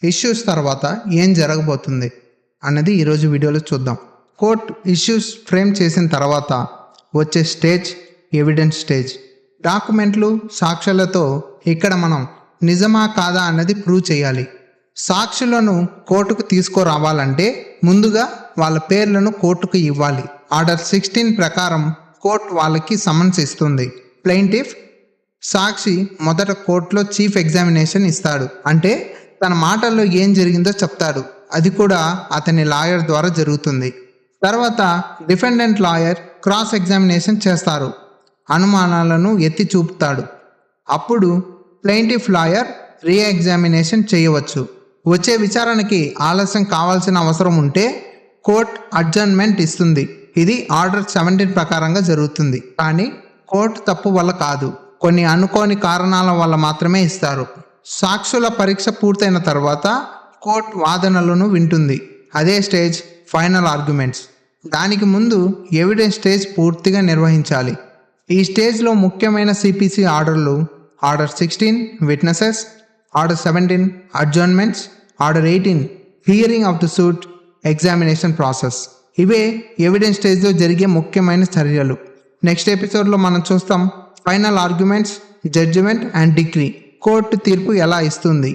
Issues తర్వాత ఏం జరగబోతుంది అన్నది ఈరోజు వీడియోలో చూద్దాం. కోర్ట్ ఇష్యూస్ ఫ్రేమ్ చేసిన తర్వాత వచ్చే స్టేజ్ ఎవిడెన్స్ స్టేజ్. డాక్యుమెంట్లు సాక్ష్యాలతో ఇక్కడ మనం నిజమా కాదా అన్నది ప్రూవ్ చేయాలి. సాక్షులను కోర్టుకు తీసుకురావాలంటే ముందుగా వాళ్ళ పేర్లను కోర్టుకు ఇవ్వాలి. ఆర్డర్ 16 ప్రకారం కోర్టు వాళ్ళకి సమన్స్ ఇస్తుంది. ప్లెయింటిఫ్ సాక్షి మొదట కోర్టులో చీఫ్ ఎగ్జామినేషన్ ఇస్తాడు. అంటే తన మాటల్లో ఏం జరిగిందో చెప్తాడు. అది కూడా అతని లాయర్ ద్వారా జరుగుతుంది. తర్వాత డిఫెండెంట్ లాయర్ క్రాస్ ఎగ్జామినేషన్ చేస్తారు. అనుమానాలను ఎత్తి చూపుతాడు. అప్పుడు ప్లెయింటిఫ్ లాయర్ రీ ఎగ్జామినేషన్ చేయవచ్చు. వచ్చే విచారణకి ఆలస్యం కావాల్సిన అవసరం ఉంటే కోర్ట్ అడ్జర్న్మెంట్ ఇస్తుంది. ఇది ఆర్డర్ 17 ప్రకారంగా జరుగుతుంది. కానీ కోర్టు తప్పు వల్ల కాదు, కొన్ని అనుకోని కారణాల వల్ల మాత్రమే ఇస్తారు. సాక్షుల పరీక్ష పూర్తయిన తర్వాత కోర్టు వాదనలను వింటుంది. అదే స్టేజ్ ఫైనల్ ఆర్గ్యుమెంట్స్. దానికి ముందు ఎవిడెన్స్ స్టేజ్ పూర్తిగా నిర్వహించాలి. ఈ స్టేజ్లో ముఖ్యమైన సిపిసి ఆర్డర్లు order 16 witnesses, order 17 adjournments, order 18 hearing of the suit, examination process. ఇవే ఎవిడెన్స్ స్టేజ్లో జరిగే ముఖ్యమైన చర్యలు. నెక్స్ట్ ఎపిసోడ్లో మనం చూస్తాం final arguments, judgement and decree. Court తీర్పు ఎలా ఇస్తుంది.